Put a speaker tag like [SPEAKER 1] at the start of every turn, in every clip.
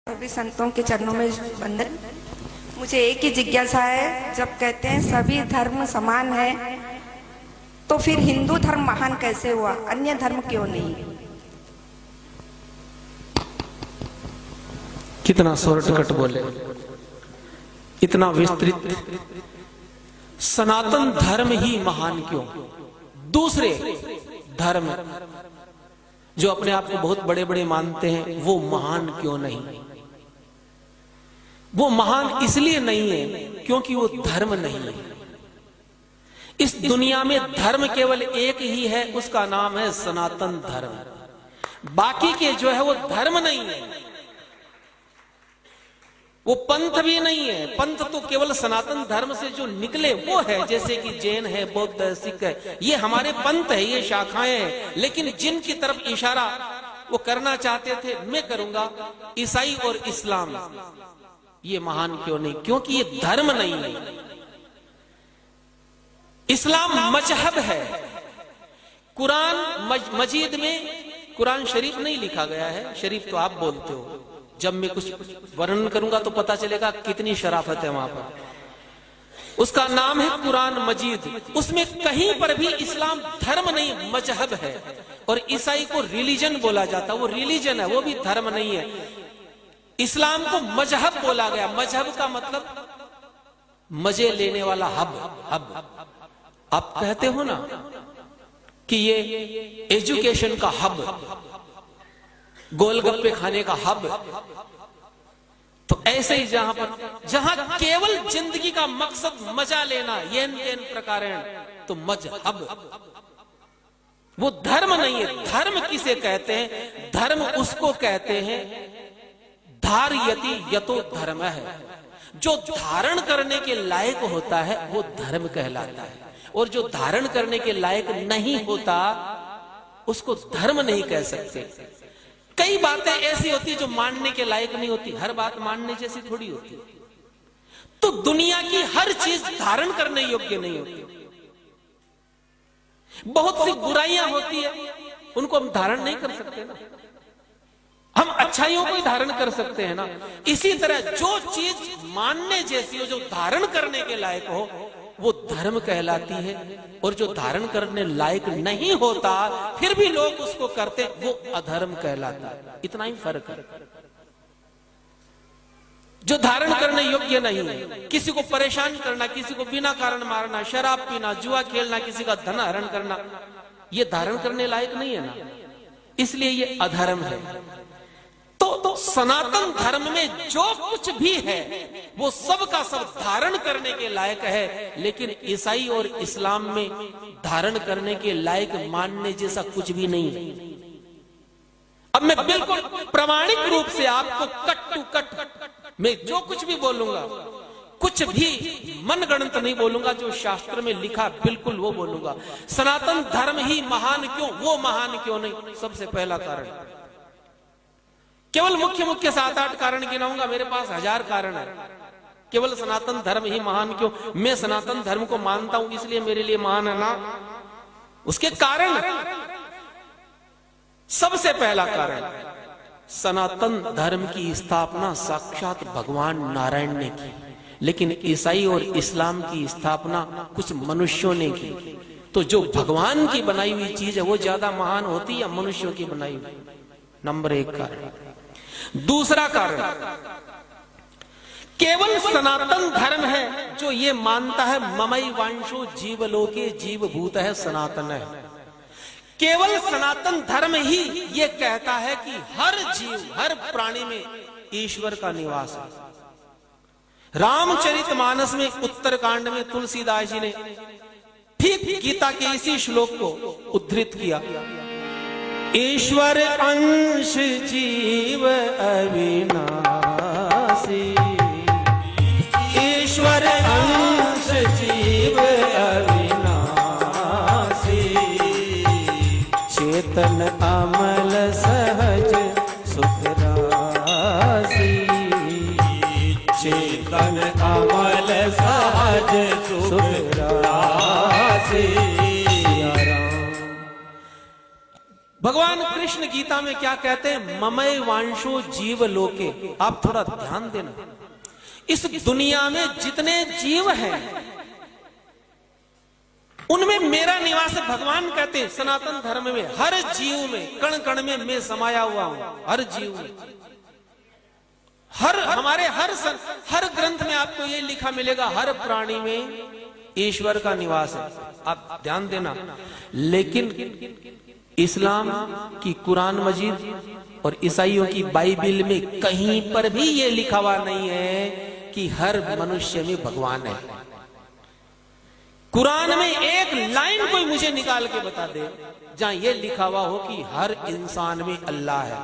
[SPEAKER 1] सभी संतों के चरणों में वंदन। मुझे एक ही जिज्ञासा है, जब कहते हैं सभी धर्म समान है तो फिर हिंदू धर्म महान कैसे हुआ, अन्य धर्म क्यों नहीं?
[SPEAKER 2] कितना शॉर्टकट बोले, इतना विस्तृत। सनातन धर्म ही महान क्यों? दूसरे धर्म जो अपने आप को बहुत बड़े बड़े मानते हैं वो महान क्यों नहीं? वो महान इसलिए नहीं है क्योंकि वो धर्म नहीं है। इस दुनिया में धर्म केवल एक ही है, उसका नाम है सनातन धर्म। बाकी के जो है वो धर्म नहीं है, वो पंथ भी नहीं है। पंथ तो केवल सनातन धर्म से जो निकले वो है, जैसे कि जैन है, बौद्ध है, सिख है, ये हमारे पंथ है, ये शाखाएं हैं। लेकिन जिनकी तरफ इशारा वो करना चाहते थे, मैं करूंगा, ईसाई और इस्लाम, ये महान क्यों नहीं? क्योंकि ये धर्म नहीं है। इस्लाम मजहब है। कुरान मजीद में कुरान शरीफ नहीं लिखा गया है, शरीफ तो आप बोलते हो। जब मैं कुछ वर्णन करूंगा तो पता चलेगा कितनी शराफत है वहां पर। उसका नाम है कुरान मजीद। उसमें कहीं पर भी इस्लाम धर्म नहीं, मजहब है। और ईसाई को रिलीजन बोला जाता, वो रिलीजन है, वो भी धर्म नहीं है। इस्लाम को मजहब बोला गया। मजहब का मतलब मजे लेने वाला हब। आप कहते हो ना कि ये एजुकेशन का हब, गोलगप्पे खाने का हब, तो ऐसे ही जहां केवल जिंदगी का मकसद मजा लेना, येन तेन प्रकारेण, तो मजहब, वो धर्म नहीं है। धर्म किसे कहते हैं? धर्म उसको कहते हैं धारयति यतो धर्म है। जो धारण करने के लायक होता है वो धर्म कहलाता है, और जो धारण करने के लायक नहीं होता उसको धर्म नहीं कह सकते। कई बातें ऐसी होती है जो मानने के लायक नहीं होती, हर बात मानने जैसी थोड़ी होती। तो दुनिया की हर चीज धारण करने योग्य नहीं होती। बहुत सी बुराइयां होती है, उनको हम धारण नहीं कर सकते ना। हम अच्छाइयों को ही धारण कर सकते हैं ना। इसी तरह जो चीज मानने जैसी हो, जो धारण करने के लायक हो, वो धर्म कहलाती है। और जो धारण करने लायक नहीं होता फिर भी लोग उसको करते, वो अधर्म कहलाता है। इतना ही फर्क है। जो धारण करने योग्य नहीं है, किसी को परेशान करना, किसी को बिना कारण मारना, शराब पीना, जुआ खेलना, किसी का धन हरण करना, ये धारण करने लायक नहीं है ना, इसलिए ये अधर्म है। तो सनातन धर्म में जो कुछ भी है वो सब का सब धारण करने के लायक है। लेकिन ईसाई और इस्लाम में धारण करने के लायक मानने जैसा कुछ भी नहीं है। अब मैं बिल्कुल प्रामाणिक रूप से आपको कट टू कट मैं जो कुछ भी बोलूंगा, कुछ भी मनगढ़ंत नहीं बोलूंगा। जो शास्त्र में लिखा बिल्कुल वो बोलूंगा। सनातन धर्म ही महान क्यों, वो महान क्यों नहीं? सबसे पहला कारण, केवल मुख्य 7-8 कारण गिनाऊंगा, मेरे पास 1000 कारण है। केवल सनातन धर्म ही महान क्यों? मैं सनातन धर्म को मानता हूं इसलिए मेरे लिए महान है ना। उसके कारण, सबसे पहला कारण, सनातन धर्म की स्थापना साक्षात भगवान नारायण ने की, लेकिन ईसाई और इस्लाम की स्थापना कुछ मनुष्यों ने की। तो जो भगवान की बनाई हुई चीज है वो ज्यादा महान होती या मनुष्यों की बनाई हुई? नंबर 1 कारण। दूसरा कारण, केवल सनातन धर्म है जो ये मानता है ममई वांशो जीवलोके जीवभूत है सनातन है। केवल सनातन धर्म ही ये कहता है कि हर जीव, हर प्राणी में ईश्वर का निवास है। रामचरितमानस में उत्तरकांड में तुलसीदास जी ने ठीक गीता के इसी श्लोक को उद्धृत किया। ईश्वर अंश जीव अविनाशी, ईश्वर अंश जीव अविनाशी, चेतन अमल सहज सुख राशि, चेतन अमल सहज सुख राशि। भगवान भगवान कृष्ण गीता में क्या कहते हैं? ममय वांशो जीव लोके। आप थोड़ा ध्यान देना, इस दुनिया में जितने जीव हैं उनमें मेरा निवास है। भगवान कहते हैं सनातन धर्म में हर जीव में, कण कण में मैं समाया हुआ हूं। हर जीव में, हर ग्रंथ में आपको ये लिखा मिलेगा, हर प्राणी में ईश्वर का निवास है। आप ध्यान देना। लेकिन इस्लाम की कुरान मजीद और ईसाइयों की बाइबिल में कहीं पर भी ये लिखा हुआ नहीं है कि हर मनुष्य में भगवान है। कुरान में एक लाइन कोई मुझे निकाल के बता दे जहां यह लिखा हुआ हो कि हर इंसान में अल्लाह है।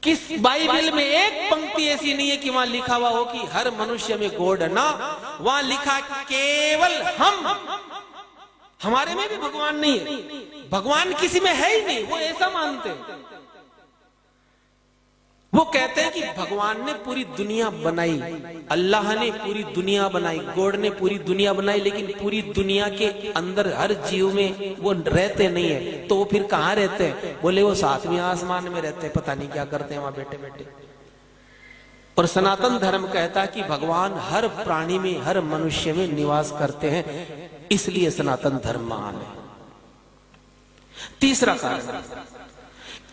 [SPEAKER 2] किस बाइबल में एक पंक्ति ऐसी नहीं है कि वहां लिखा हुआ हो कि हर मनुष्य में गॉड है। ना, वहां लिखा केवल हमारे में भी भगवान नहीं है। भगवान किसी में है ही नहीं, वो ऐसा मानते हैं। वो कहते हैं कि भगवान ने पूरी दुनिया बनाई, अल्लाह ने पूरी दुनिया बनाई, गॉड ने पूरी दुनिया बनाई, लेकिन पूरी दुनिया के अंदर हर जीव में वो रहते नहीं है। तो वो फिर कहाँ रहते हैं? बोले वो सातवें आसमान में रहते हैं, पता नहीं क्या करते हैं वहां बैठे बैठे। और सनातन धर्म कहता है कि भगवान हर प्राणी में, हर मनुष्य में निवास करते हैं, इसलिए सनातन धर्म महान है। तीसरा कारण,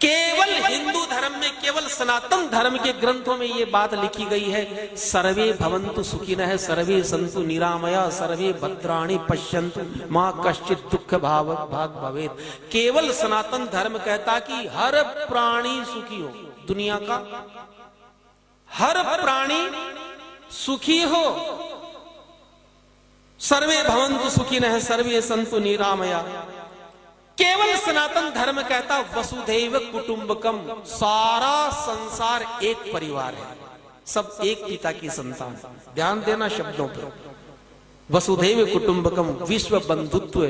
[SPEAKER 2] केवल हिंदू धर्म में, केवल सनातन धर्म के ग्रंथों में यह बात लिखी गई है, सर्वे भवन्तु सुखिनः, सर्वे सन्तु निरामया, सर्वे भद्राणि पश्यन्तु मां कश्चित् दुःख भाग भवेत्। केवल सनातन धर्म कहता कि हर प्राणी सुखी हो, दुनिया का हर प्राणी सुखी हो। सर्वे भवन्तु सुखिनः, सर्वे सन्तु निरामया। केवल सनातन धर्म कहता वसुधैव कुटुंबकम, सारा संसार एक परिवार है, सब एक पिता की संतान। ध्यान देना शब्दों पर। वसुधैव कुटुंबकम, विश्व बंधुत्व,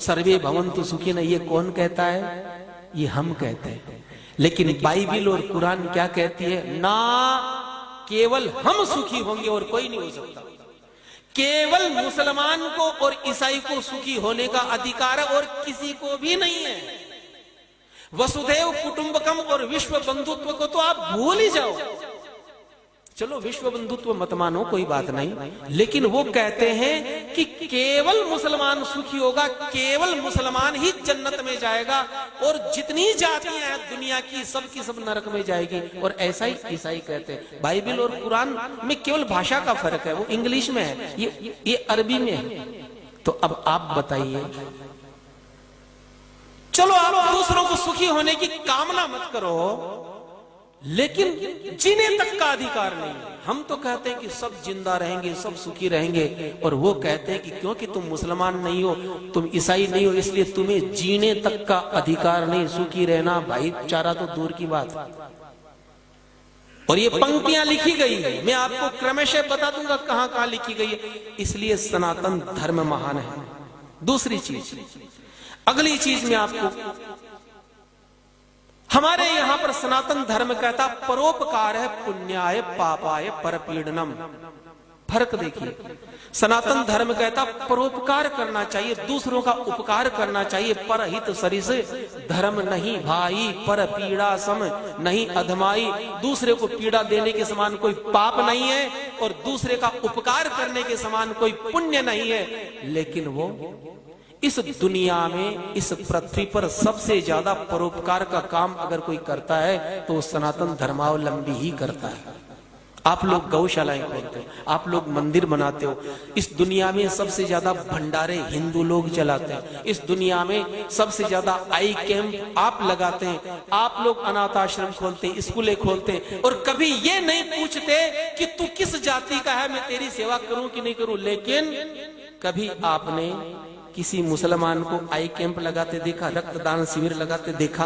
[SPEAKER 2] सर्वे भवन्तु सुखिनः, ये कौन कहता है? ये हम कहते हैं। लेकिन बाइबिल और कुरान क्या कहती है? ना, केवल हम सुखी होंगे और कोई नहीं हो सकता। केवल मुसलमान को और ईसाई को सुखी होने का अधिकार है और किसी को भी नहीं है। वसुधैव कुटुंबकम और विश्व बंधुत्व को तो आप भूल ही जाओ। चलो विश्व बंधुत्व मत मानो, कोई बात नहीं, लेकिन वो कहते हैं कि केवल मुसलमान सुखी होगा, केवल मुसलमान ही जन्नत में जाएगा, और जितनी जातियां हैं दुनिया की सब नरक में जाएगी। और ऐसा ही ईसाई कहते हैं। बाइबिल और कुरान में केवल भाषा का फर्क है, वो इंग्लिश में है, ये अरबी में है। तो अब आप बताइए, चलो आप दूसरों को सुखी होने की कामना मत करो, लेकिन जीने तक का अधिकार नहीं है। हम तो कहते हैं कि सब जिंदा रहेंगे, सब सुखी रहेंगे, और वो कहते हैं कि क्योंकि तुम मुसलमान नहीं हो, तुम ईसाई नहीं हो, इसलिए तुम्हें जीने तक का अधिकार नहीं, सुखी रहना भाईचारा तो दूर की बात। और ये पंक्तियां लिखी गई है, मैं आपको क्रमशः बता दूंगा कहां कहां लिखी गई है। इसलिए सनातन धर्म महान है। दूसरी चीज, अगली चीज में आपको, हमारे यहां पर सनातन धर्म कहता परोपकार है पुण्याय पापाय परपीड़नम। फर्क देखिए, सनातन धर्म कहता परोपकार करना चाहिए, दूसरों का उपकार करना चाहिए। परहित सरिस धर्म नहीं भाई, पर पीड़ा सम नहीं अधमाई। दूसरे को पीड़ा देने के समान कोई पाप नहीं है, और दूसरे का उपकार करने के समान कोई पुण्य नहीं है। लेकिन वो इस दुनिया में, इस पृथ्वी पर सबसे ज्यादा परोपकार का काम अगर कोई करता है तो सनातन धर्मावलंबी ही करता है। आप लोग गौशालाएं खोलते हो, आप लोग मंदिर बनाते हो, इस दुनिया में सबसे ज्यादा भंडारे हिंदू लोग चलाते हैं, इस दुनिया में सबसे ज्यादा आई कैंप आप लगाते हैं, आप लोग अनाथ आश्रम खोलते हैं, स्कूलें खोलते हैं, और कभी ये नहीं पूछते कि तू किस जाति का है, मैं तेरी सेवा करूं कि नहीं करूं। लेकिन कभी आपने किसी मुसलमान को आई कैंप लगाते देखा, रक्तदान शिविर लगाते देखा?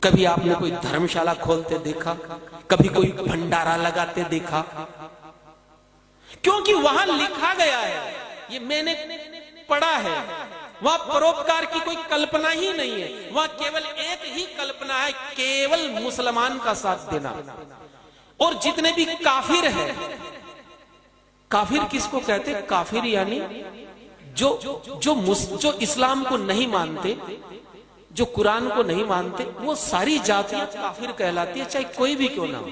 [SPEAKER 2] कभी आपने कोई धर्मशाला खोलते देखा? कभी कोई भंडारा लगाते देखा? क्योंकि वहां लिखा गया है, ये मैंने पढ़ा है, वहां परोपकार की कोई कल्पना ही नहीं है। वहां केवल एक ही कल्पना है, केवल मुसलमान का साथ देना। और जितने भी काफिर है, काफिर किसको कहते? काफिर यानी जो इस्लाम को नहीं मानते, जो कुरान को नहीं मानते वो सारी जातियां काफिर कहलाती है, चाहे कोई भी क्यों ना हो।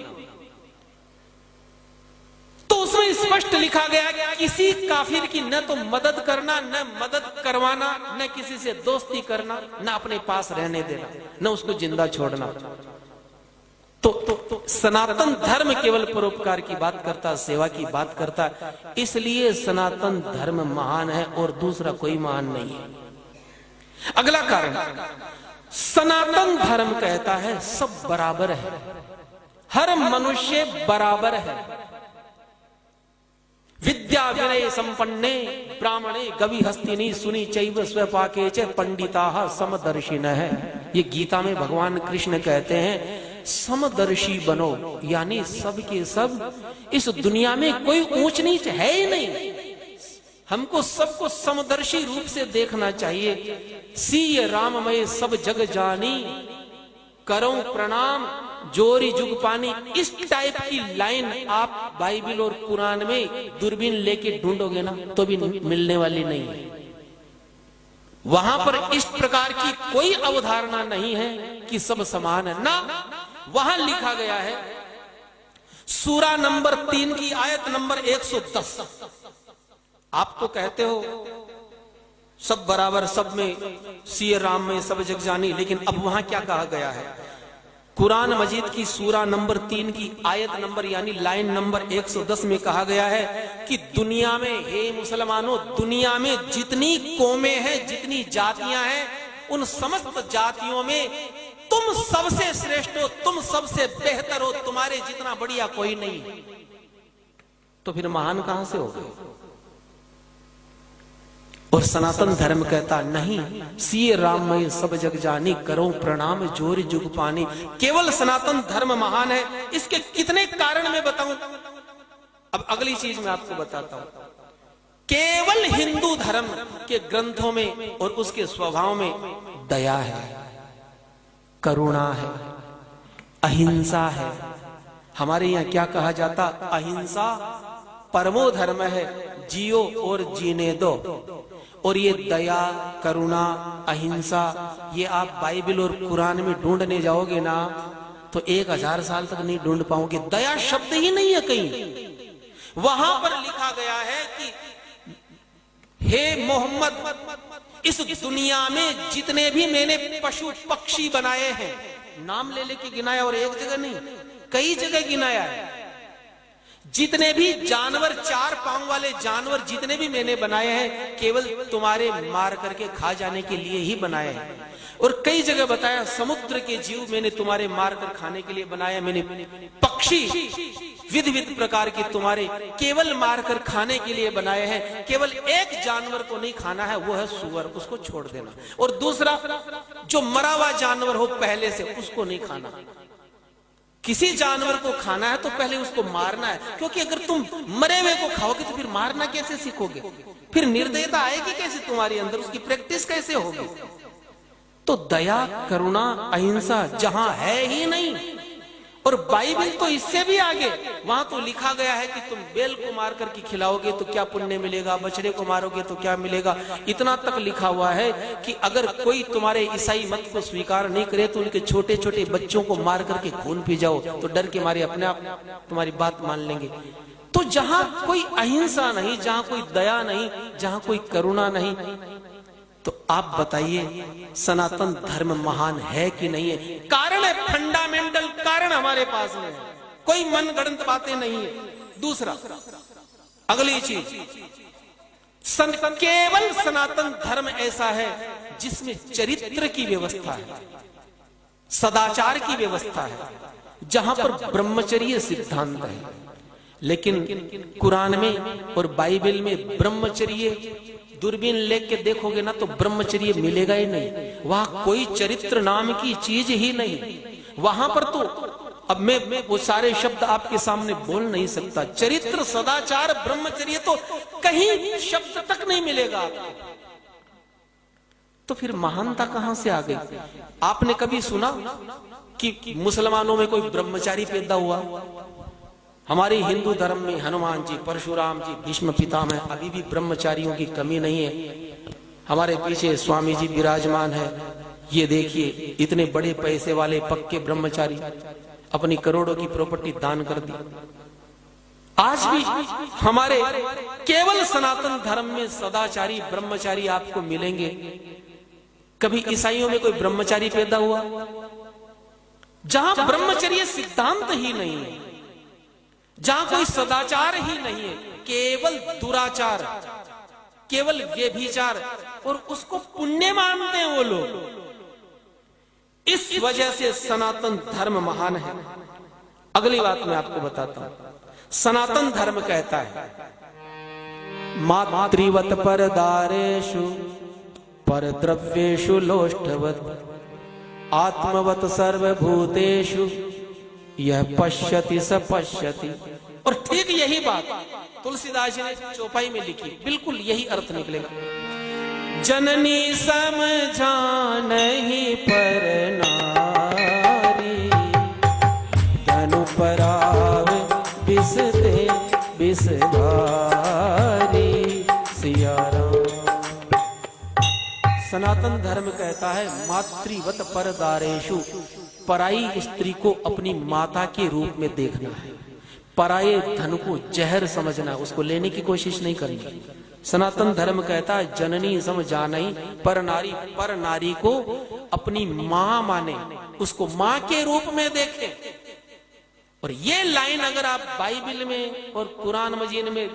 [SPEAKER 2] तो उसमें स्पष्ट लिखा गया कि किसी काफिर की न तो मदद करना, न मदद करवाना, न किसी से दोस्ती करना, न अपने पास रहने देना, न उसको जिंदा छोड़ना। तो सनातन धर्म केवल परोपकार की बात करता है, सेवा की बात करता है, इसलिए सनातन धर्म महान है और दूसरा कोई महान नहीं है। अगला कारण, सनातन धर्म कहता है सब बराबर है, हर मनुष्य बराबर है। विद्या विनय संपन्ने ब्राह्मणे गवि हस्तिनी सुनी चैव स्वपाके च पंडिताः समदर्शिनः है। ये गीता में भगवान कृष्ण कहते हैं समदर्शी बनो, यानी सब के सब इस दुनिया में कोई ऊंच नीच है ही नहीं। हमको सबको समदर्शी रूप से देखना चाहिए। सीय राममय सब जग जानी, करो प्रणाम जोरी जुग पानी। इस टाइप की लाइन आप बाइबल और कुरान में दूरबीन लेके ढूंढोगे ना तो भी मिलने वाली नहीं है। वहां पर इस प्रकार की कोई अवधारणा नहीं है कि सब समान है ना। वहां लिखा गया है सूरा नंबर 3 की आयत नंबर 110। आप तो कहते हो सब बराबर, सब में सिय राम में सब जग जानी, लेकिन अब वहां क्या कहा गया है? कुरान मजीद की सूरा नंबर 3 की आयत नंबर यानी लाइन नंबर 110 में कहा गया है कि दुनिया में, हे मुसलमानों, दुनिया में जितनी कौमें हैं, जितनी जातियां हैं, उन समस्त जातियों में तुम सबसे श्रेष्ठ हो, तुम सबसे बेहतर हो, तुम्हारे जितना बढ़िया कोई नहीं। तो फिर महान कहां से हो गए? और सनातन धर्म कहता नहीं, सीए राममय सब जग जानी, करो प्रणाम जोर जुग पानी। केवल सनातन धर्म महान है। इसके कितने कारण मैं बताऊं। अब अगली चीज मैं आपको बताता हूं। केवल हिंदू धर्म के ग्रंथों में और उसके स्वभाव में दया है, करुणा है, अहिंसा है। हमारे यहां क्या कहा जाता? अहिंसा परमो धर्म है, जियो और जीने दो। और ये दया, करुणा, अहिंसा, ये आप बाइबल और कुरान में ढूंढने जाओगे ना तो 1000 साल तक नहीं ढूंढ पाओगे। दया शब्द ही नहीं है कहीं। वहां पर लिखा गया है कि हे मोहम्मद, इस दुनिया में जितने भी मैंने पशु पक्षी बनाए हैं, नाम ले लेके गिनाया, और एक जगह नहीं, कई जगह गिनाया है। जितने भी जानवर, 4 पांव वाले जानवर जितने भी मैंने बनाए हैं, केवल तुम्हारे मार करके खा जाने के लिए ही बनाए हैं। और कई जगह बताया समुद्र के जीव मैंने तुम्हारे मार कर खाने के लिए बनाया। मैंने पक्षी विध विध प्रकार के तुम्हारे केवल मार कर खाने के लिए बनाए हैं। केवल एक जानवर को नहीं खाना है, वो है सूअर, उसको छोड़ देना। और दूसरा, जो मरा हुआ जानवर हो पहले से, उसको नहीं खाना। किसी जानवर को खाना है तो पहले उसको मारना है, क्योंकि अगर तुम मरे हुए को खाओगे तो फिर मारना कैसे सीखोगे? फिर निर्दयता आएगी कैसे तुम्हारे अंदर? उसकी प्रैक्टिस कैसे होगी? तो दया, करुणा, अहिंसा जहां है ही नहीं। और बाइबल तो इससे भी आगे, वहां तो लिखा गया है कि तुम बैल को मार करके खिलाओगे तो क्या पुण्य मिलेगा, बछड़े को मारोगे तो क्या मिलेगा। इतना तक लिखा हुआ है कि अगर कोई तुम्हारे ईसाई मत को स्वीकार नहीं करे तो उनके छोटे छोटे बच्चों को मार करके खून पी जाओ, तो डर के मारे अपने आप तुम्हारी बात मान लेंगे। तो जहां कोई अहिंसा नहीं, जहां कोई दया नहीं, जहां कोई करुणा नहीं, तो आप बताइए सनातन धर्म महान है कि नहीं है? कारण है, फंडामेंटल कारण हमारे पास में है, कोई मनगढ़ंत बातें नहीं है। दूसरा, अगली चीज, केवल सनातन धर्म ऐसा है जिसमें चरित्र की व्यवस्था है, सदाचार की व्यवस्था है, जहां पर ब्रह्मचर्य सिद्धांत है। लेकिन कुरान में और बाइबल में ब्रह्मचर्य दूरबीन लेके देखोगे ना तो ब्रह्मचर्य मिलेगा ही नहीं। वहां कोई चरित्र नाम की चीज ही नहीं। वहां पर तो अब मैं वो सारे शब्द आपके सामने बोल नहीं सकता। चरित्र, सदाचार, ब्रह्मचर्य तो कहीं शब्द तक नहीं मिलेगा आपको। तो फिर महानता कहां से आ गई? आपने कभी सुना कि मुसलमानों में कोई ब्रह्मचारी पैदा हुआ? हमारे हिंदू धर्म में हनुमान जी, परशुराम जी, भीष्म पितामह, अभी भी ब्रह्मचारियों की कमी नहीं है। हमारे पीछे स्वामी जी विराजमान है, ये देखिए इतने बड़े पैसे वाले पक्के ब्रह्मचारी अपनी करोड़ों की प्रॉपर्टी दान कर दी। आज भी हमारे केवल सनातन धर्म में सदाचारी ब्रह्मचारी आपको मिलेंगे। कभी ईसाइयों में कोई ब्रह्मचारी पैदा हुआ? जहां ब्रह्मचर्य सिद्धांत ही नहीं है, जहां कोई सदाचार ही नहीं है, केवल दुराचार, केवल व्यभिचार, और उसको पुण्य मानते हैं वो लोग। इस वजह से सनातन धर्म महान है। अगली बात मैं आपको बताता हूं। सनातन धर्म कहता है मातृवत परदारेषु परद्रव्येषु लोष्ठवत् आत्मवत सर्वभूतेषु यह पश्यति स पश्यति। और ठीक यही बात तुलसीदास जी ने चौपाई में लिखी, बिल्कुल यही अर्थ निकलेगा। जननी समझानहि पर नारी धनु पराव बिसते बिसधारी। सिया राम। सनातन धर्म कहता है मातृवत परदारेषु, पराई स्त्री को अपनी माता के रूप में देखना है, पराये धन को जहर समझना, उसको लेने की कोशिश नहीं करनी। सनातन धर्म कहता है जननी समझानहि पर नारी, पर नारी को अपनी मां माने, उसको मां के रूप में देखे। और ये लाइन अगर आप बाइबल में और कुरान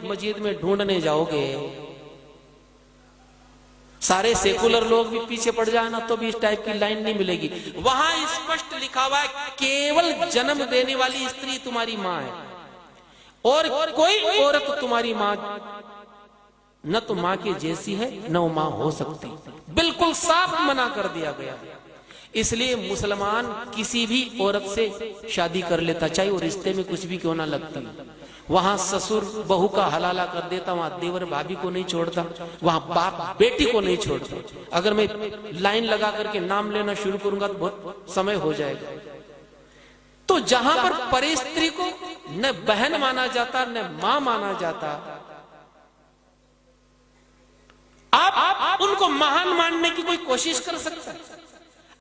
[SPEAKER 2] मजीद में ढूंढने जाओगे, सारे सेकुलर लोग भी पीछे पड़ जाए ना तो भी इस टाइप की लाइन नहीं मिलेगी। वहां स्पष्ट लिखा हुआ है केवल जन्म देने वाली स्त्री तुम्हारी मां है, और कोई औरत तुम्हारी मां न तो मां के जैसी है न वो मां हो सकती। बिल्कुल साफ मना कर दिया गया। इसलिए मुसलमान किसी भी औरत से शादी कर लेता, चाहे वो रिश्ते में कुछ भी क्यों ना लगता। वहां ससुर बहू का हलाला कर देता, वहां देवर भाभी को नहीं छोड़ता, वहां बाप बेटी को नहीं छोड़ता। अगर मैं लाइन लगा करके नाम लेना शुरू करूंगा तो बहुत समय हो जाएगा। तो जहां पर परे स्त्री को न बहन माना जाता न मां माना जाता, आप उनको महान मानने की कोई कोशिश कर सकता है।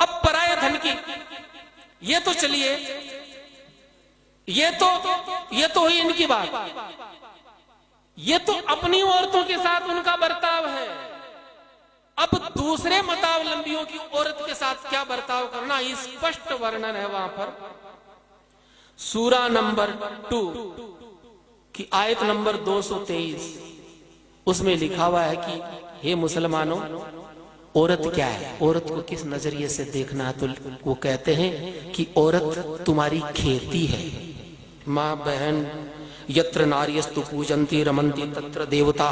[SPEAKER 2] अब पराये धन की ये तो चलिए, ये तो हुई इनकी बात। ये तो अपनी औरतों के साथ उनका बर्ताव है। अब दूसरे मतावलंबियों की औरत के साथ क्या बर्ताव करना, स्पष्ट वर्णन है वहां पर। सूरा नंबर 2 की आयत नंबर 223, उसमें लिखा हुआ है कि हे मुसलमानों, औरत क्या है, औरत को किस नजरिए से देखना है। तो वो कहते हैं कि औरत तुम्हारी खेती है। माँ बहन यत्र नार्यस्तु पूजन्ति रमन्ति तत्र देवता,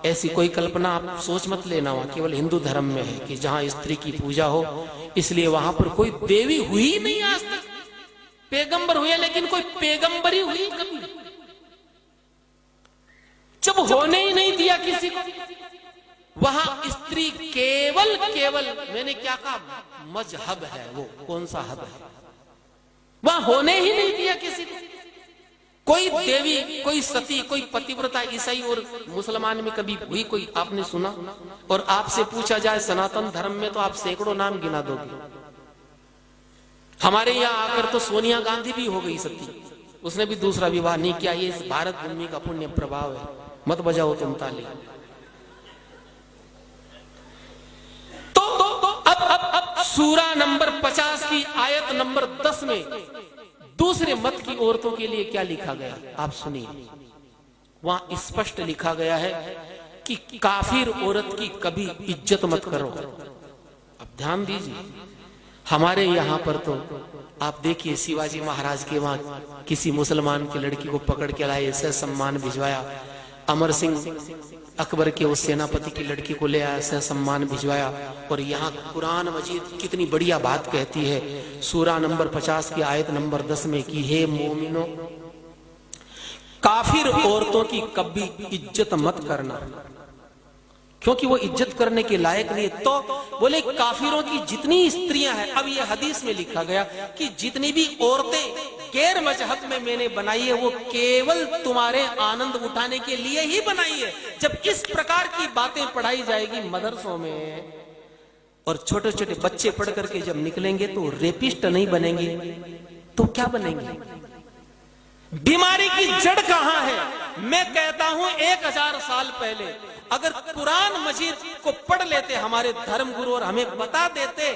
[SPEAKER 2] ऐसी कोई कल्पना आप सोच मत लेना। वहां केवल हिंदू धर्म में है कि जहां स्त्री की पूजा हो, इसलिए वहां पर कोई देवी हुई नहीं आज तक। पैगंबर हुए लेकिन कोई पैगंबरी हुई कभी, जब होने ही नहीं दिया किसी को। वहां स्त्री केवल मैंने क्या कहा, मजहब है। वो कौन सा हब है, वहां होने ही नहीं दिया किसी को। कोई देवी, कोई सती, कोई पतिव्रता ईसाई और मुसलमान में कभी हुई कोई आपने सुना? और आपसे पूछा जाए सनातन धर्म में तो आप सैकड़ों नाम गिना दोगे। हमारे यहां आकर तो सोनिया गांधी भी हो गई सती, उसने भी दूसरा विवाह नहीं किया। ये इस भारत भूमि का पुण्य प्रभाव है। मत बजाओ तुम ताली। तो अब सूरा नंबर 50 की आयत नंबर 10 में दूसरे मत की औरतों के लिए क्या लिखा गया, आप सुनिए। वहां स्पष्ट लिखा गया है कि काफिर औरत की कभी इज्जत मत करो। अब ध्यान दीजिए, हमारे यहां पर तो आप देखिए शिवाजी महाराज के वहां किसी मुसलमान की लड़की को पकड़ के लाए, ऐसे सम्मान भिजवाया। अमर सिंह अकबर के उस सेनापति की लड़की को ले आया, ऐसे सम्मान भिजवाया। और यहाँ कुरान मजीद कितनी बढ़िया बात कहती है, सूरा नंबर 50 की आयत नंबर 10 में कि हे मोमिनो, काफिर औरतों की कभी इज्जत मत करना, क्योंकि वो इज्जत करने के लायक नहीं। तो बोले काफिरों की जितनी स्त्रियां हैं, अब ये हदीस में लिखा गया कि जितनी भी औरतें गैर मजहब में मैंने बनाई है वो केवल तुम्हारे आनंद उठाने के लिए ही बनाई है। जब इस प्रकार की बातें पढ़ाई जाएगी मदरसों में और छोटे छोटे बच्चे पढ़ करके जब निकलेंगे तो रेपिस्ट नहीं बनेंगे तो क्या बनेंगे? बीमारी की जड़ कहां है? मैं कहता हूं 1000 साल पहले अगर कुरान मजीद को पढ़ लेते हमारे धर्म गुरु और हमें बता देते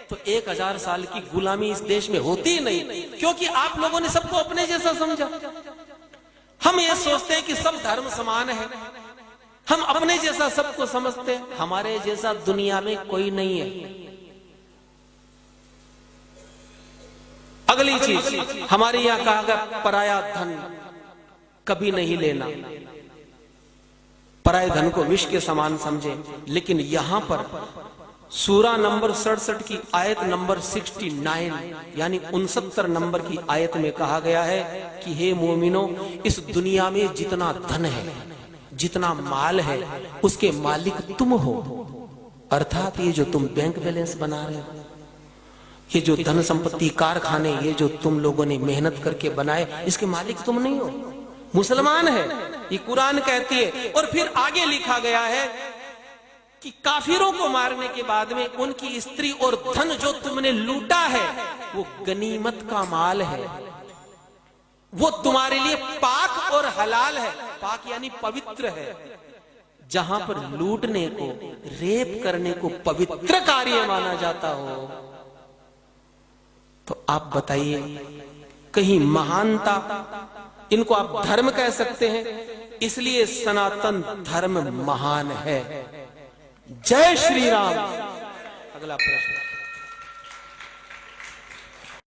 [SPEAKER 2] तो 1000 साल की गुलामी इस देश में होती ही नहीं, क्योंकि आप लोगों ने सबको अपने जैसा समझा। हम ये सोचते हैं कि सब धर्म समान है, हम अपने जैसा सबको समझते हैं, हमारे जैसा दुनिया में कोई नहीं है। अगली चीज हमारे यहां कहा गया पराया धन कभी नहीं लेना, पराये धन को विष के समान समझे। लेकिन यहां पर सूरा नंबर 67 की आयत नंबर 69 यानी 69 नंबर की आयत में कहा गया है कि हे मोमिनो, इस दुनिया में जितना धन है, जितना माल है, उसके मालिक तुम हो। अर्थात ये जो तुम बैंक बैलेंस बना रहे हो, ये जो धन संपत्ति कारखाने, ये जो तुम लोगों ने मेहनत करके बनाए, इसके मालिक तुम नहीं हो, मुसलमान है, ये कुरान कहती है। और फिर आगे लिखा गया है कि काफिरों को मारने के बाद में उनकी स्त्री और धन जो तुमने लूटा है वो गनीमत का माल है, वो तुम्हारे लिए पाक और हलाल है। पाक यानी पवित्र है। जहां पर लूटने को, रेप करने को पवित्र कार्य माना जाता हो, तो आप बताइए कहीं महानता, इनको आप धर्म कह सकते हैं? इसलिए सनातन धर्म महान है। जय श्री राम। अगला प्रश्न।